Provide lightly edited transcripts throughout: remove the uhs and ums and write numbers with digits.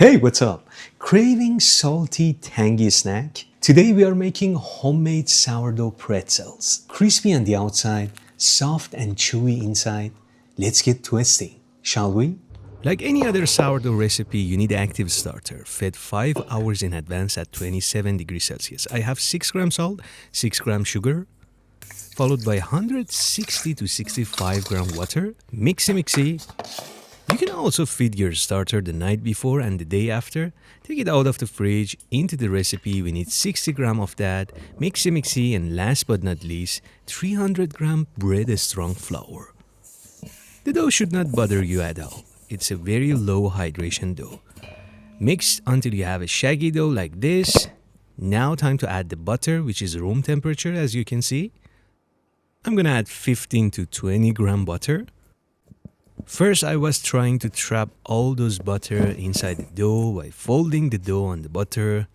Hey, what's up? Craving salty, tangy snack? Today we are making homemade sourdough pretzels. Crispy on the outside, soft and chewy inside. Let's get twisting, shall we? Like any other sourdough recipe, you need active starter, fed 5 hours in advance at 27 degrees Celsius. I have 6 grams salt, 6 grams sugar, followed by 160 to 65 gram water. Mixy. You can also feed your starter the night before and the day after. Take it out of the fridge, into the recipe. We need 60 gram of that. Mixy, and last but not least, 300 gram bread strong flour. The dough should not bother you at all. It's a very low hydration dough. Mix until you have a shaggy dough like this. Now time to add the butter, which is room temperature as you can see. I'm gonna add 15 to 20 gram butter. First, I was trying to trap all those butter inside the dough by folding the dough on the butter,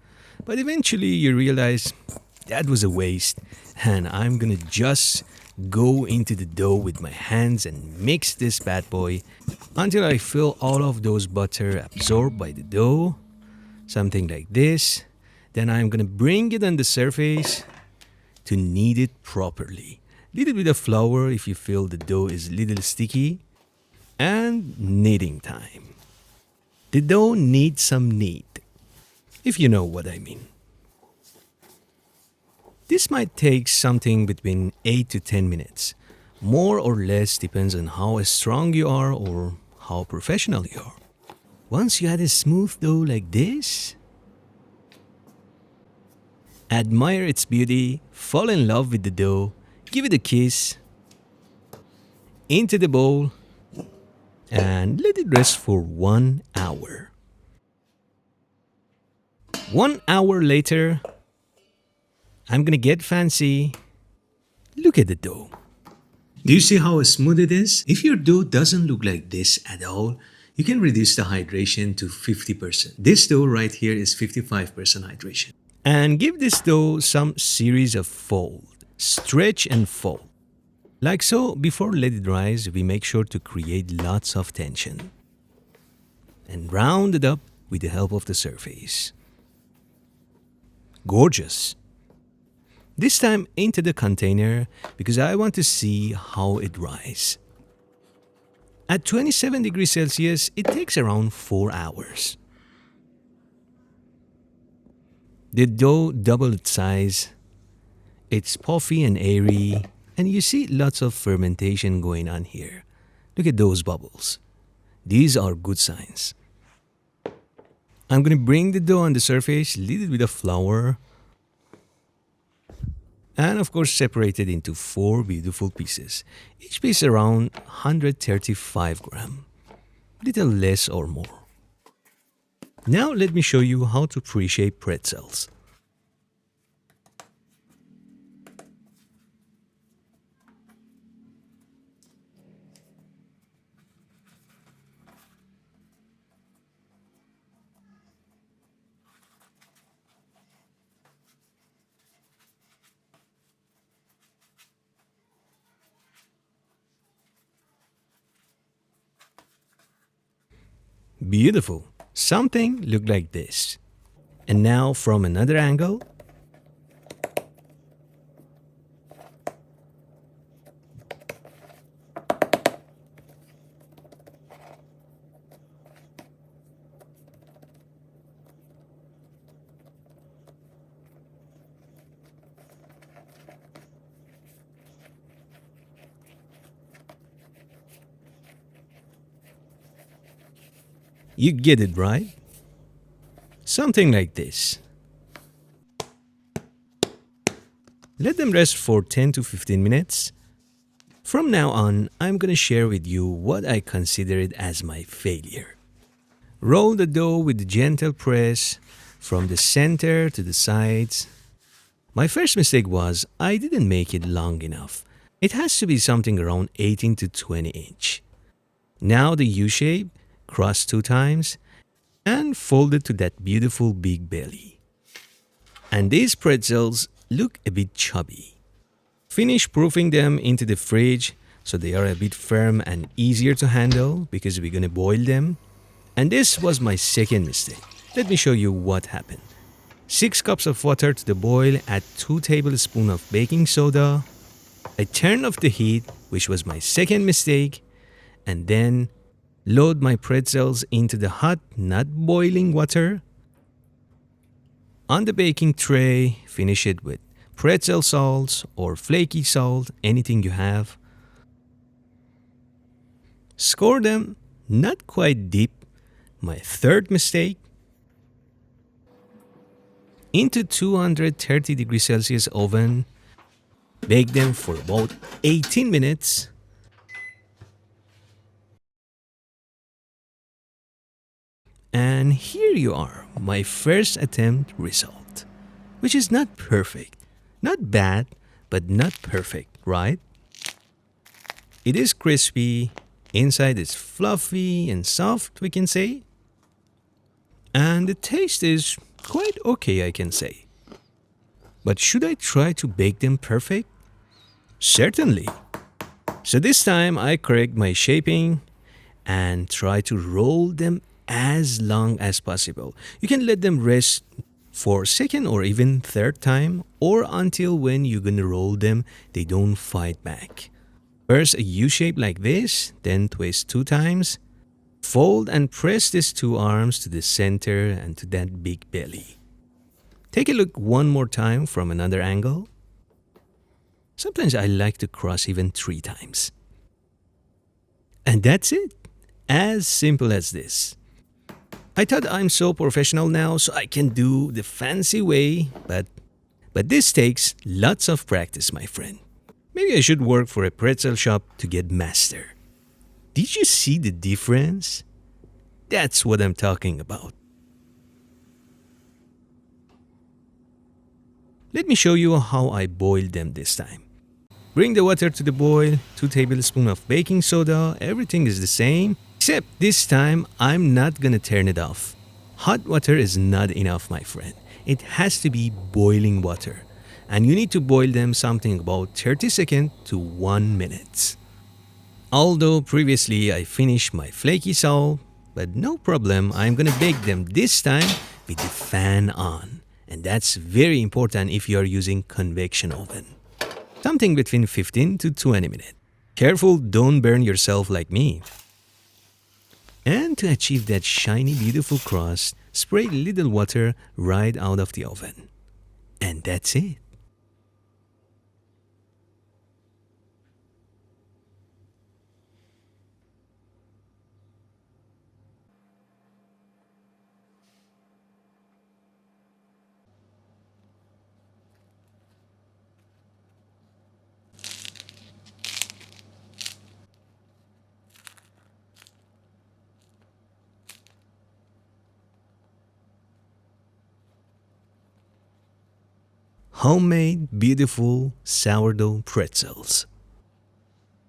but eventually you realize that was a waste, and I'm gonna just go into the dough with my hands and mix this bad boy until I feel all of those butter absorbed by the dough, something like this. Then I'm gonna bring it on the surface to knead it properly. Little bit of flour if you feel the dough is a little sticky. And kneading time. The dough needs some knead, if you know what I mean. This might take something between 8 to 10 minutes. More or less depends on how strong you are or how professional you are. Once you had a smooth dough like this, admire its beauty, fall in love with the dough, give it a kiss, into the bowl, and let it rest for 1 hour. 1 hour later, I'm gonna get fancy. Look at the dough. Do you see how smooth it is? If your dough doesn't look like this at all, you can reduce the hydration to 50%. This dough right here is 55% hydration. And give this dough some series of fold. Stretch and fold. Like so, before let it rise, we make sure to create lots of tension. And round it up with the help of the surface. Gorgeous. This time into the container because I want to see how it rises. At 27 degrees Celsius, it takes around 4 hours. The dough doubled its size. It's puffy and airy. And you see lots of fermentation going on here. Look at those bubbles. These are good signs. I'm going to bring the dough on the surface, little bit of flour, and of course separate it into 4 beautiful pieces. Each piece around 135 gram. Little less or more. Now let me show you how to pre-shape pretzels. Beautiful. Something look like this. And now from another angle. You get it right? Something like this. Let them rest for 10 to 15 minutes. From now on, I'm gonna share with you what I considered as my failure. Roll the dough with a gentle press from the center to the sides. My first mistake was I didn't make it long enough. It has to be something around 18 to 20 inch. Now the U shape, cross 2 times, and fold it to that beautiful big belly. And these pretzels look a bit chubby. Finish proofing them into the fridge so they are a bit firm and easier to handle because we're gonna boil them. And this was my second mistake. Let me show you what happened. 6 cups of water to the boil, add 2 tablespoons of baking soda. I turn off the heat, which was my second mistake, and then load my pretzels into the hot, not boiling water. On the baking tray, finish it with pretzel salt or flaky salt, anything you have. Score them not quite deep. My third mistake. Into 230 degrees Celsius oven. Bake them for about 18 minutes. And here you are, my first attempt result, which is not perfect. Not bad, but not perfect, right? It is crispy, inside is fluffy and soft, we can say. And the taste is quite okay, I can say. But should I try to bake them perfect? Certainly. So this time I correct my shaping and try to roll them as long as possible. You can let them rest for second or even third time, or until when you're gonna roll them, they don't fight back. First a U shape like this, then twist 2 times. Fold and press these 2 arms to the center and to that big belly. Take a look one more time from another angle. Sometimes I like to cross even 3 times. And that's it. As simple as this. I thought I'm so professional now, so I can do the fancy way, but this takes lots of practice, my friend. Maybe I should work for a pretzel shop to get master. Did you see the difference? That's what I'm talking about. Let me show you how I boiled them this time. Bring the water to the boil, 2 tablespoons of baking soda, everything is the same. Except this time, I'm not gonna turn it off. Hot water is not enough, my friend. It has to be boiling water. And you need to boil them something about 30 seconds to 1 minute. Although previously I finished my flaky salt, but no problem, I'm gonna bake them this time with the fan on. And that's very important if you are using convection oven. Something between 15 to 20 minutes. Careful, don't burn yourself like me. And to achieve that shiny, beautiful crust, spray little water right out of the oven. And that's it. Homemade, beautiful sourdough pretzels.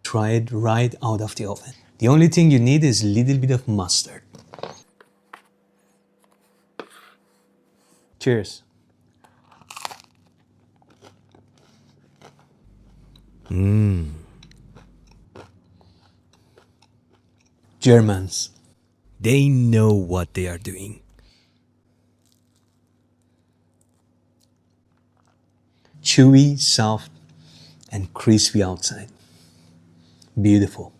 Try it right out of the oven. The only thing you need is a little bit of mustard. Cheers. Germans, they know what they are doing. Chewy, soft, and crispy outside. Beautiful.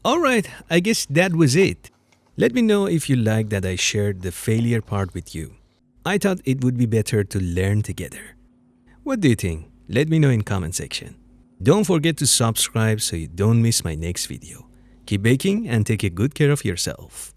Alright, I guess that was it. Let me know if you like that I shared the failure part with you. I thought it would be better to learn together. What do you think? Let me know in comment section. Don't forget to subscribe so you don't miss my next video. Keep baking and take a good care of yourself.